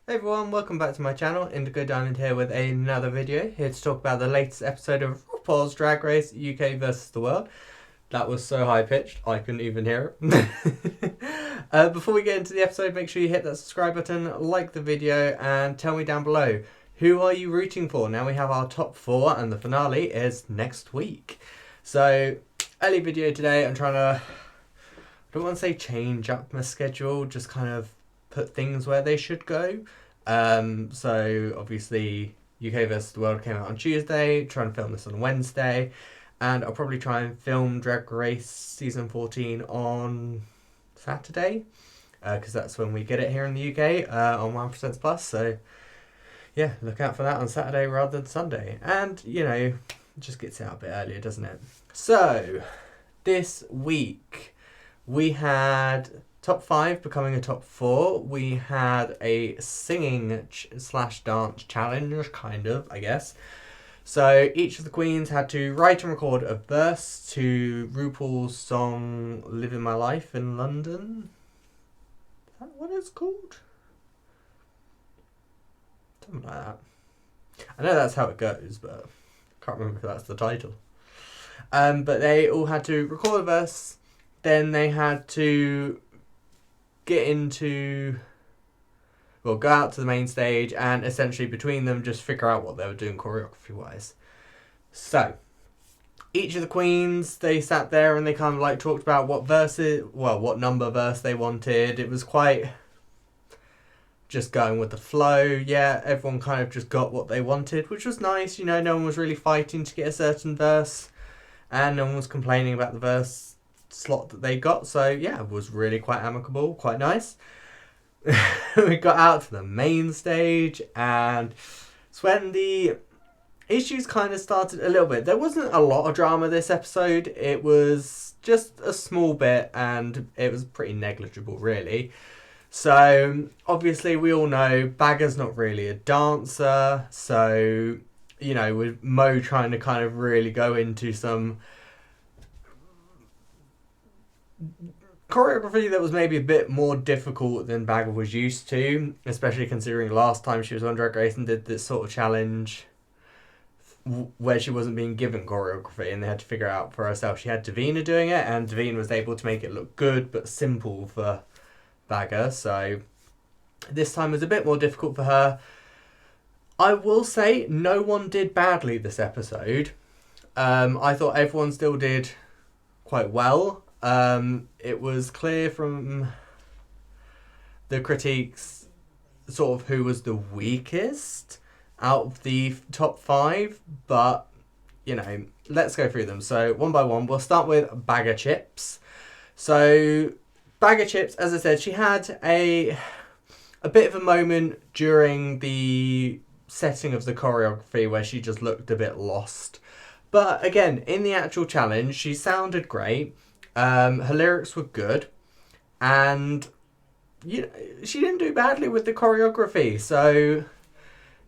Hey everyone, welcome back to my channel. Indigo Diamond here with another video. Here to talk about the latest episode of RuPaul's Drag Race UK versus the World. That was so high pitched, I couldn't even hear it. Before we get into the episode, make sure you hit that subscribe button, like the video, and tell me down below, who are you rooting for? Now we have our top 4 and the finale is next week. So, early video today, I don't want to say change up my schedule, just kind of put things where they should go. So obviously UK vs the World came out on Tuesday, trying to film this on Wednesday, and I'll probably try and film Drag Race season 14 on Saturday, because that's when we get it here in the UK on 1% Plus. So yeah, look out for that on Saturday rather than Sunday, and you know, it just gets it out a bit earlier, doesn't it? So this week we had top 5 becoming a top 4. We had a singing slash dance challenge, kind of, I guess. So each of the queens had to write and record a verse to RuPaul's song Living My Life in London. Is that what it's called? Something like that. I know that's how it goes, but I can't remember if that's the title. But they all had to record a verse. Then they had to go out to the main stage and essentially between them just figure out what they were doing choreography wise. So each of the queens, they sat there and they kind of like talked about what number verse they wanted. It was quite just going with the flow. Yeah, everyone kind of just got what they wanted, which was nice. You know, no one was really fighting to get a certain verse and no one was complaining about the verse slot that they got. So yeah, it was really quite amicable, quite nice. We got out to the main stage and it's when the issues kind of started a little bit. There wasn't a lot of drama this episode. It was just a small bit and it was pretty negligible really. So obviously we all know Baga's not really a dancer, so you know, with Mo trying to kind of really go into some choreography that was maybe a bit more difficult than Baga was used to, especially considering last time she was on Drag Race and did this sort of challenge where she wasn't being given choreography and they had to figure out for herself. She had Davina doing it and Davina was able to make it look good but simple for Baga, so this time was a bit more difficult for her. I will say no one did badly this episode. I thought everyone still did quite well. It was clear from the critiques sort of who was the weakest out of the top 5, but you know, let's go through them. So one by one, we'll start with Baga Chipz. So Baga Chipz, as I said, she had a bit of a moment during the setting of the choreography where she just looked a bit lost. But again, in the actual challenge, she sounded great. Her lyrics were good, and you know, she didn't do badly with the choreography. So,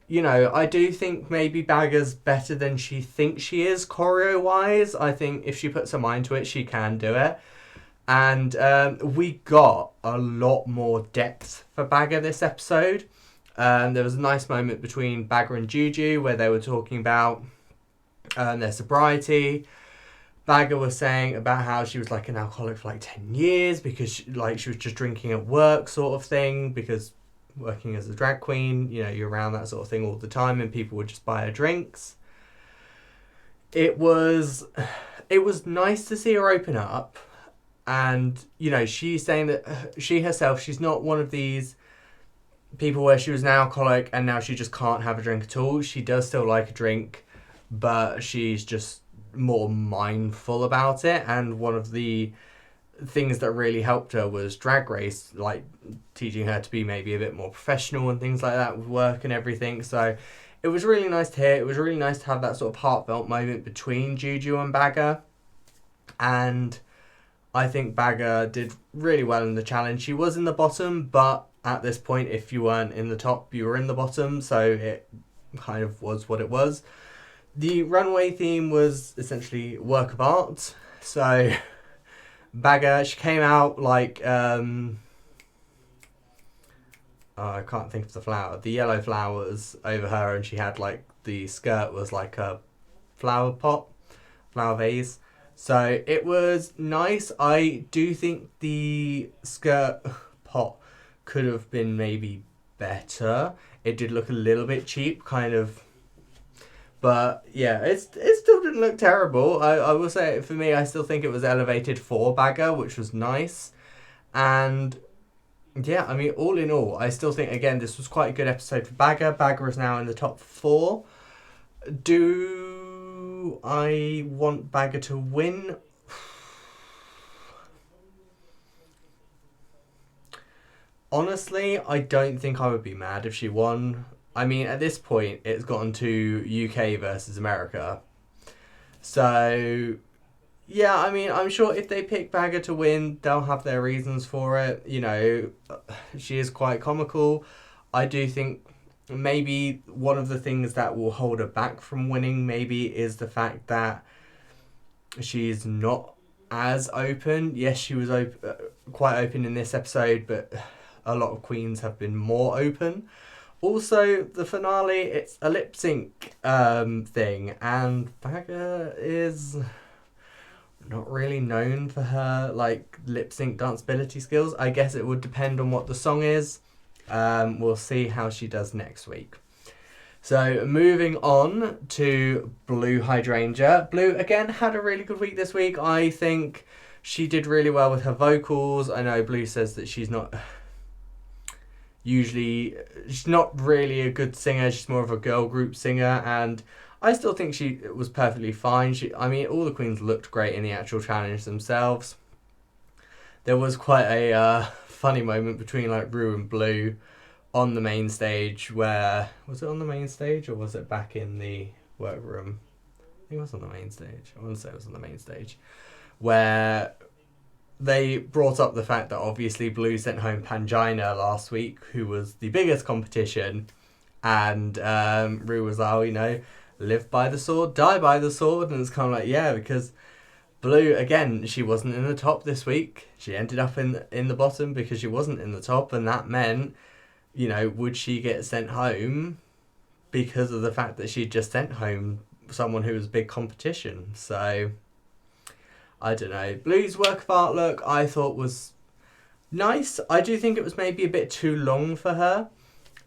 you know, I do think maybe Baga's better than she thinks she is choreo-wise. I think if she puts her mind to it, she can do it. And we got a lot more depth for Baga this episode. There was a nice moment between Baga and Jujubee where they were talking about their sobriety. Baga was saying about how she was like an alcoholic for like 10 years because she was just drinking at work sort of thing, because working as a drag queen, you know, you're around that sort of thing all the time and people would just buy her drinks. It was nice to see her open up, and you know, she's saying that she herself, she's not one of these people where she was an alcoholic and now she just can't have a drink at all. She does still like a drink, but she's just more mindful about it, and one of the things that really helped her was Drag Race, like teaching her to be maybe a bit more professional and things like that with work and everything. So it was really nice to hear. It was really nice to have that sort of heartfelt moment between Jujubee and Baga, and I think Baga did really well in the challenge. She was in the bottom, but at this point, if you weren't in the top, you were in the bottom, so it kind of was what it was. The runway theme was essentially work of art. So Baga, she came out like I can't think of the flower. The yellow flowers over her, and she had like the skirt was like a flower pot, flower vase. So it was nice. I do think the skirt pot could have been maybe better. It did look a little bit cheap, kind of. But yeah, it still didn't look terrible. I will say, for me, I still think it was elevated for Baga, which was nice. And yeah, I mean, all in all, I still think, again, this was quite a good episode for Baga. Baga is now in the top 4. Do I want Baga to win? Honestly, I don't think I would be mad if she won. I mean, at this point, it's gotten to UK versus America. So, yeah, I mean, I'm sure if they pick Baga to win, they'll have their reasons for it. You know, she is quite comical. I do think maybe one of the things that will hold her back from winning maybe is the fact that she's not as open. Yes, she was quite open in this episode, but a lot of queens have been more open. Also, the finale, it's a lip sync thing, and Baga is not really known for her like lip sync danceability skills. I guess it would depend on what the song is. We'll see how she does next week. So moving on to Blu Hydrangea. Blu again had a really good week this week. I think she did really well with her vocals. I know Blu says that she's not really a good singer. She's more of a girl group singer, and I still think she was perfectly fine. I mean, all the queens looked great in the actual challenge themselves. There was quite a funny moment between like Ru and Blu on the main stage where... Was it on the main stage or was it back in the workroom? I think it was on the main stage. I want to say it was on the main stage. Where they brought up the fact that obviously Blu sent home Pangina last week, who was the biggest competition. And Ru was like, oh, you know, live by the sword, die by the sword. And it's kind of like, yeah, because Blu, again, she wasn't in the top this week. She ended up in the bottom because she wasn't in the top. And that meant, you know, would she get sent home because of the fact that she just sent home someone who was big competition? So, I don't know. Blu's work of art look, I thought was nice. I do think it was maybe a bit too long for her.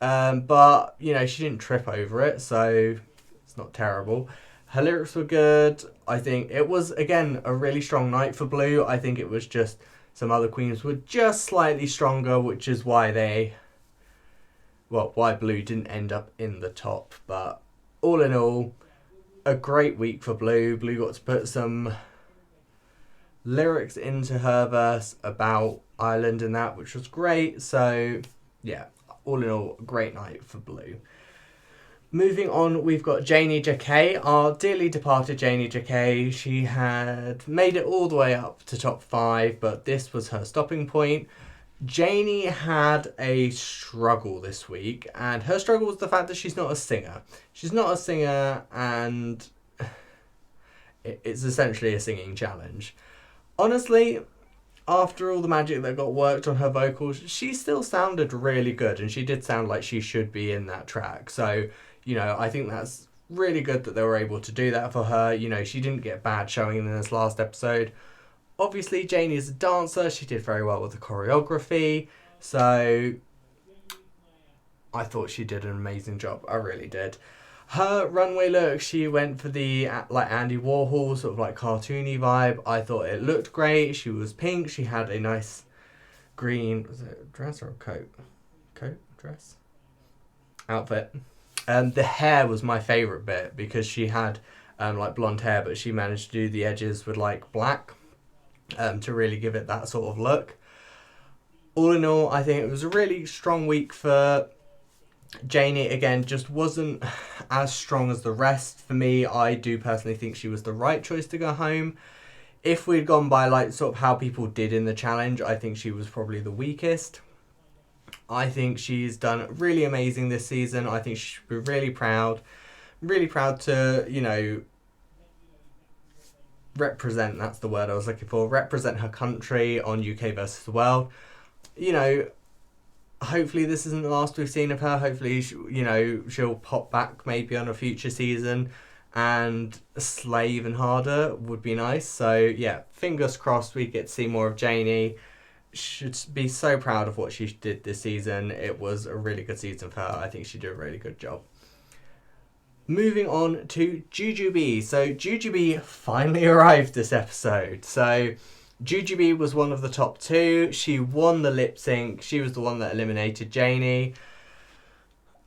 But, you know, she didn't trip over it, so it's not terrible. Her lyrics were good. I think it was, again, a really strong night for Blu. I think it was just some other queens were just slightly stronger, which is why why Blu didn't end up in the top. But all in all, a great week for Blu. Blu got to put some lyrics into her verse about Ireland and that, which was great. So, yeah, all in all, a great night for Blu. Moving on, we've got Janey Jacke, our dearly departed Janey Jacke. She had made it all the way up to top 5, but this was her stopping point. Janey had a struggle this week, and her struggle was the fact that she's not a singer. She's not a singer, and it's essentially a singing challenge. Honestly, after all the magic that got worked on her vocals, she still sounded really good, and she did sound like she should be in that track. So, you know, I think that's really good that they were able to do that for her. You know, she didn't get bad showing in this last episode. Obviously, Janey is a dancer. She did very well with the choreography. So, I thought she did an amazing job. I really did. Her runway look, she went for the like Andy Warhol sort of like cartoony vibe. I thought it looked great. She was pink. She had a nice green, was it a dress or a coat? Dress? Outfit. The hair was my favourite bit because she had like blonde hair, but she managed to do the edges with like black to really give it that sort of look. All in all, I think it was a really strong week for Janey. Again, just wasn't as strong as the rest. For me, I do personally think she was the right choice to go home. If we'd gone by like sort of how people did in the challenge, I think she was probably the weakest. I think she's done really amazing this season. I think she should be really proud. Really proud to, you know, represent, that's the word I was looking for, represent her country on UK versus the World. You know, hopefully this isn't the last we've seen of her. Hopefully, she'll pop back maybe on a future season and slay even harder would be nice. So yeah, fingers crossed we get to see more of Janey. Should be so proud of what she did this season. It was a really good season for her. I think she did a really good job. Moving on to Jujubee. So Jujubee finally arrived this episode. So Jujubee was one of the top two. She won the lip sync. She was the one that eliminated Janey.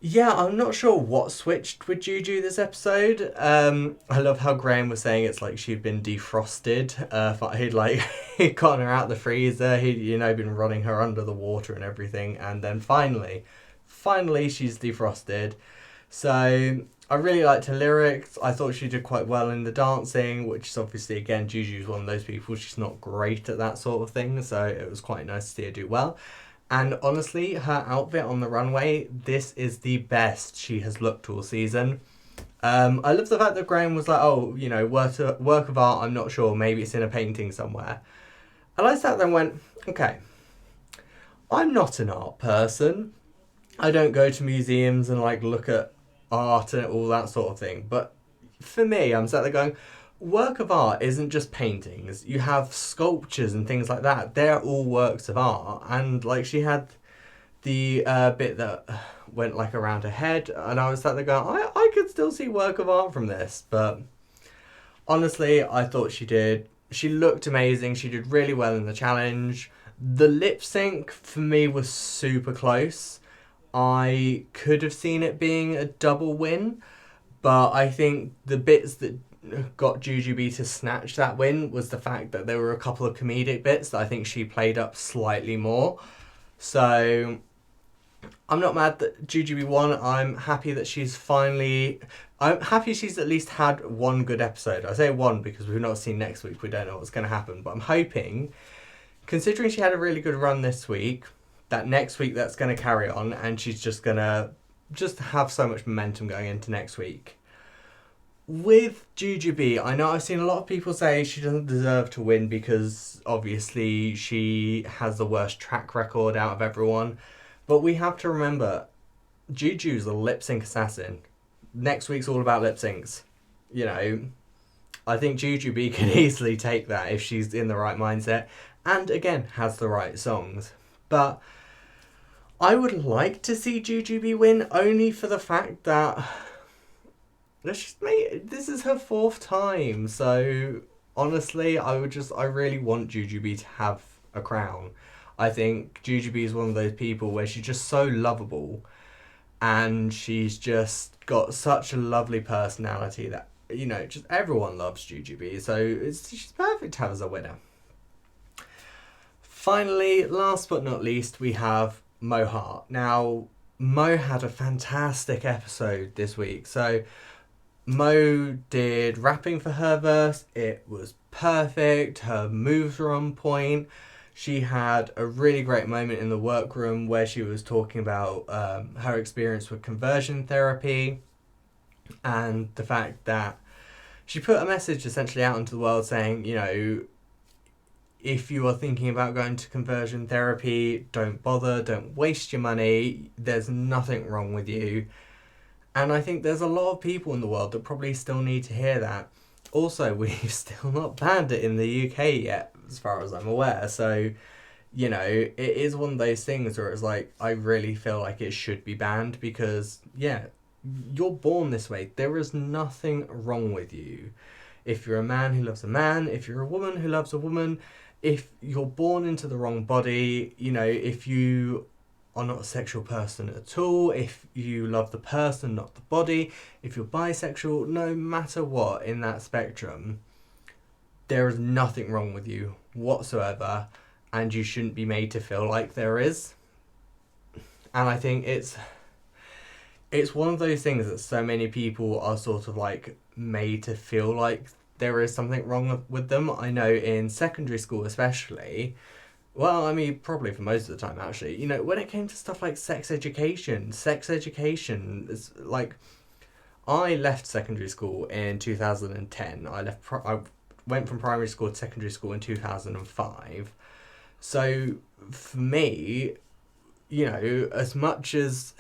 Yeah, I'm not sure what switched with Juju this episode. I love how Graham was saying it's like she'd been defrosted. He'd gotten her out the freezer. He'd been running her under the water and everything, and then finally she's defrosted. So I really liked her lyrics. I thought she did quite well in the dancing, which is obviously, again, Juju's one of those people. She's not great at that sort of thing, so it was quite nice to see her do well. And honestly, her outfit on the runway, this is the best she has looked all season. I love the fact that Graham was like, work of art, I'm not sure, maybe it's in a painting somewhere. And I sat there and went, okay, I'm not an art person. I don't go to museums and look at art and all that sort of thing. But for me, I'm sat there going, work of art isn't just paintings. You have sculptures and things like that. They're all works of art. And she had the bit that went around her head, and I was sat there going, I could still see work of art from this. But honestly, I thought she looked amazing. She did really well in the challenge. The lip sync for me was super close. I could have seen it being a double win, but I think the bits that got Jujubee to snatch that win was the fact that there were a couple of comedic bits that I think she played up slightly more. So I'm not mad that Jujubee won. I'm happy she's at least had one good episode. I say one because we've not seen next week. We don't know what's going to happen, but I'm hoping, considering she had a really good run this week, that next week that's going to carry on and she's just going to have so much momentum going into next week. With Jujubee, I know I've seen a lot of people say she doesn't deserve to win because obviously she has the worst track record out of everyone. But we have to remember, Juju's a lip sync assassin. Next week's all about lip syncs. I think Jujubee can easily take that if she's in the right mindset and, again, has the right songs. But I would like to see Jujubee win only for the fact that this is her fourth time. So honestly, I really want Jujubee to have a crown. I think Jujubee is one of those people where she's just so lovable and she's just got such a lovely personality that, just everyone loves Jujubee. So she's perfect to have as a winner. Finally, last but not least, we have Mohawk. Now, Mo had a fantastic episode this week. So Mo did rapping for her verse. It was perfect. Her moves were on point. She had a really great moment in the workroom where she was talking about her experience with conversion therapy and the fact that she put a message essentially out into the world saying, if you are thinking about going to conversion therapy, don't bother, don't waste your money, there's nothing wrong with you. And I think there's a lot of people in the world that probably still need to hear that. Also, we've still not banned it in the UK yet, as far as I'm aware. So, it is one of those things where it's I really feel like it should be banned because, you're born this way. There is nothing wrong with you. If you're a man who loves a man, if you're a woman who loves a woman, if you're born into the wrong body, if you are not a sexual person at all, if you love the person, not the body, if you're bisexual, no matter what in that spectrum, there is nothing wrong with you whatsoever, and you shouldn't be made to feel like there is. And I think it's one of those things that so many people are sort of made to feel like there is something wrong with them. I know in secondary school especially, well, I mean, probably for most of the time actually, when it came to stuff like sex education is I left secondary school in 2010. I went from primary school to secondary school in 2005. So for me, you know, as much as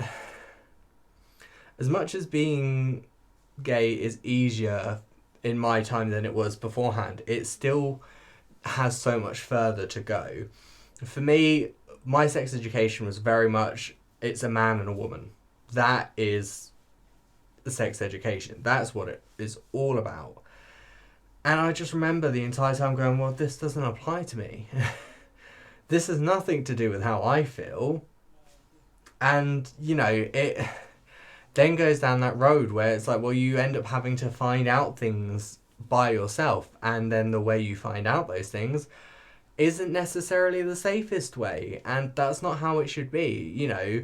being gay is easier in my time than it was beforehand, it still has so much further to go. For me, my sex education was very much, it's a man and a woman. That is the sex education. That's what it is all about. And I just remember the entire time going, well, this doesn't apply to me. This has nothing to do with how I feel. And, you know, it then goes down that road where it's like, well, you end up having to find out things by yourself. And then the way you find out those things isn't necessarily the safest way. And that's not how it should be. You know,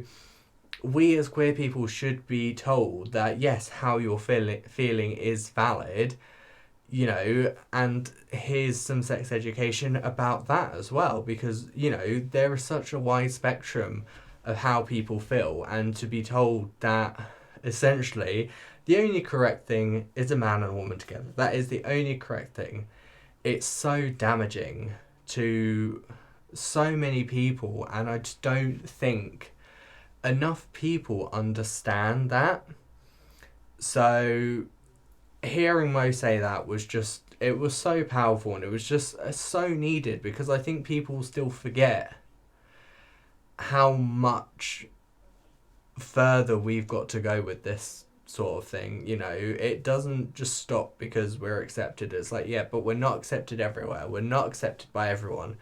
we as queer people should be told that, yes, how you're feeling is valid, you know, and here's some sex education about that as well. Because, you know, there is such a wide spectrum of how people feel, and to be told that essentially the only correct thing is a man and a woman together. That is the only correct thing. It's so damaging to so many people, and I just don't think enough people understand that. So hearing Mo say that was just, it was so powerful, and it was just so needed, because I think people still forget how much further we've got to go with this sort of thing. You know, it doesn't just stop because we're accepted. It's like, yeah, but we're not accepted everywhere. We're not accepted by everyone.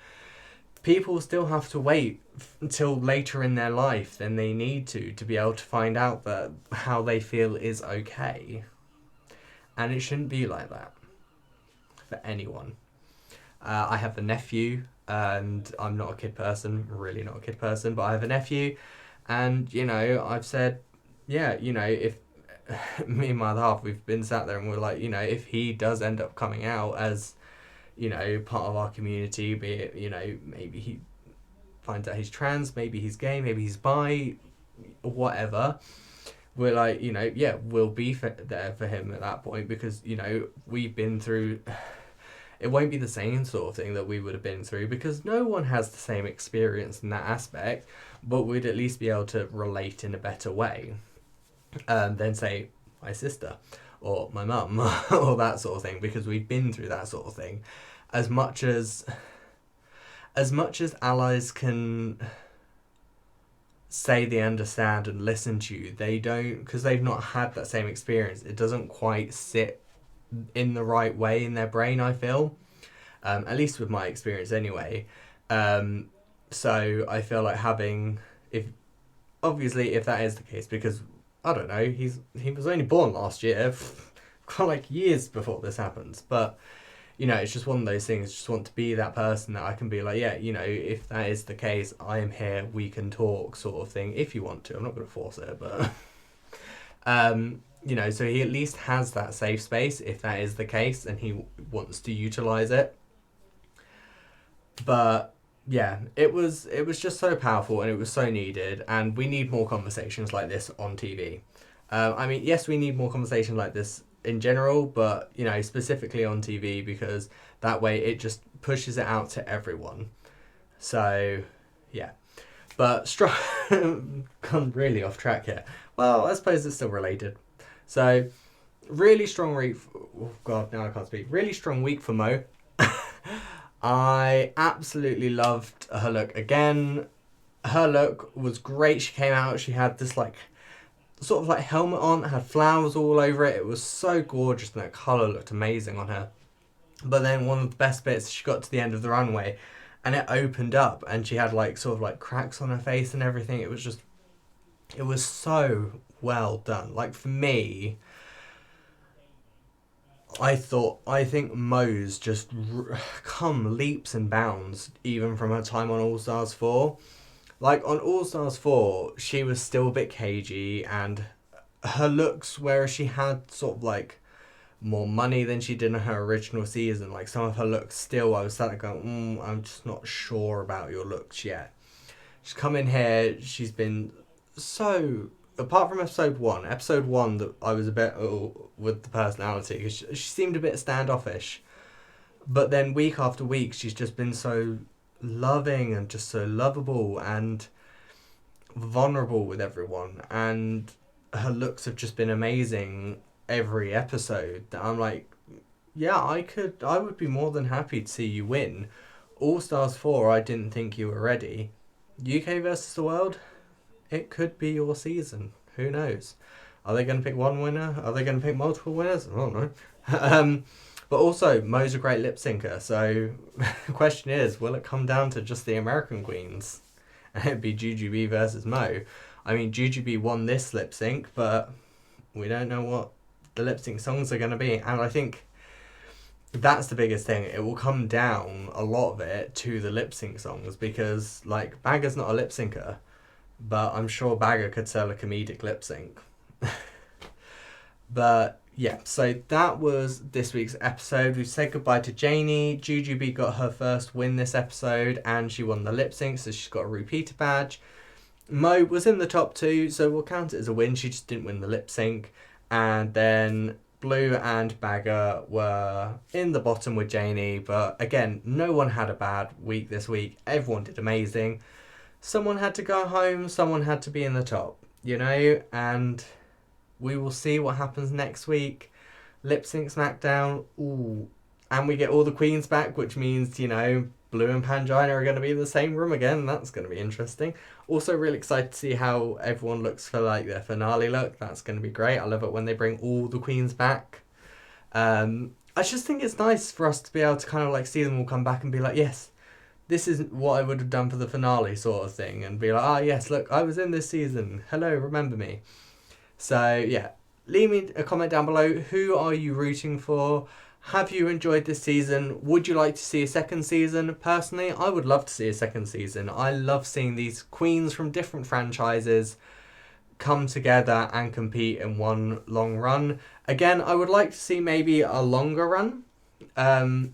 People still have to wait until later in their life than they need to be able to find out that how they feel is okay. And it shouldn't be like that for anyone. I have a nephew, and I'm not a kid person, really not a kid person, but I have a nephew, and, you know, I've said, yeah, you know, if me and my other half, we've been sat there and we're like, you know, if he does end up coming out as, you know, part of our community, be it, you know, maybe he finds out he's trans, maybe he's gay, maybe he's bi, whatever, we're like, you know, yeah, we'll be there for him at that point, because, you know, we've been through, it won't be the same sort of thing that we would have been through, because no one has the same experience in that aspect, but we'd at least be able to relate in a better way than, say, my sister or my mum or that sort of thing, because we've been through that sort of thing. As much as allies can say they understand and listen to you, they don't, because they've not had that same experience. It doesn't quite sit in the right way in their brain, I feel, at least with my experience anyway. So I feel like having, if that is the case, because I don't know, he was only born last year, quite like years before this happens, but, you know, it's just one of those things. Just want to be that person that I can be like, yeah, you know, if that is the case, I am here, we can talk, sort of thing, if you want to. I'm not going to force it, but you know, so he at least has that safe space if that is the case and he wants to utilize it. But yeah, it was just so powerful, and it was so needed, and we need more conversations like this on TV. I mean, yes, we need more conversations like this in general, but, you know, specifically on TV, because that way it just pushes it out to everyone. So yeah, but gone really off track here. Well, I suppose it's still related. So really strong week. Oh God, now I can't speak. Really strong week for Mo. I absolutely loved her look again. Her look was great. She came out, she had this like sort of like helmet on, had flowers all over it. It was so gorgeous, and that colour looked amazing on her. But then one of the best bits, she got to the end of the runway and it opened up, and she had like sort of like cracks on her face and everything. It was so well done. Like, for me, I think Mo's just come leaps and bounds even from her time on All Stars 4. Like, on All Stars 4, she was still a bit cagey, and her looks, whereas she had sort of like more money than she did in her original season, like some of her looks still, I was sat there going, I'm just not sure about your looks yet. She's come in here, she's been so, apart from episode one that I was a bit with the personality, because she seemed a bit standoffish, but then week after week she's just been so loving and just so lovable, and vulnerable with everyone, and her looks have just been amazing every episode. I'm like, yeah, I would be more than happy to see you win. All Stars 4, I didn't think you were ready. UK versus the world, it could be your season. Who knows? Are they going to pick one winner? Are they going to pick multiple winners? I don't know. But also, Mo's a great lip syncer, so the question is, will it come down to just the American queens? And it'd be Jujubee versus Mo. I mean, Jujubee won this lip sync, but we don't know what the lip sync songs are going to be. And I think that's the biggest thing. It will come down, a lot of it, to the lip sync songs, because, like, Baga's not a lip syncer, but I'm sure Baga could sell a comedic lip sync. But yeah, so that was this week's episode. We said goodbye to Janey. Jujubee got her first win this episode, and she won the lip sync, so she's got a repeater badge. Mo was in the top 2, so we'll count it as a win. She just didn't win the lip sync. And then Blu and Baga were in the bottom with Janey, but again, no one had a bad week this week. Everyone did amazing. Someone had to go home, someone had to be in the top, you know, and we will see what happens next week. Lip Sync Smackdown, ooh. And we get all the queens back, which means, you know, Blu and Pangina are going to be in the same room again. That's going to be interesting. Also really excited to see how everyone looks for, like, their finale look. That's going to be great. I love it when they bring all the queens back. I just think it's nice for us to be able to kind of, like, see them all come back and be like, yes, this is what I would have done for the finale sort of thing. And be like, ah, yes, look, I was in this season. Hello, remember me. So, yeah, leave me a comment down below. Who are you rooting for? Have you enjoyed this season? Would you like to see a second season? Personally, I would love to see a second season. I love seeing these queens from different franchises come together and compete in one long run. Again, I would like to see maybe a longer run and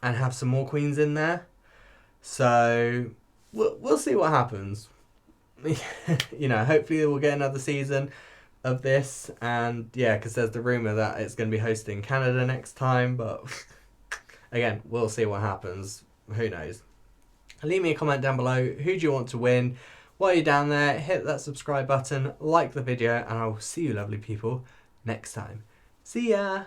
have some more queens in there. So, we'll see what happens. You know, hopefully we'll get another season of this, and yeah, because there's the rumour that it's going to be hosted in Canada next time, but again, we'll see what happens. Who knows? Leave me a comment down below. Who do you want to win? While you're down there, hit that subscribe button, like the video, and I will see you lovely people next time. See ya!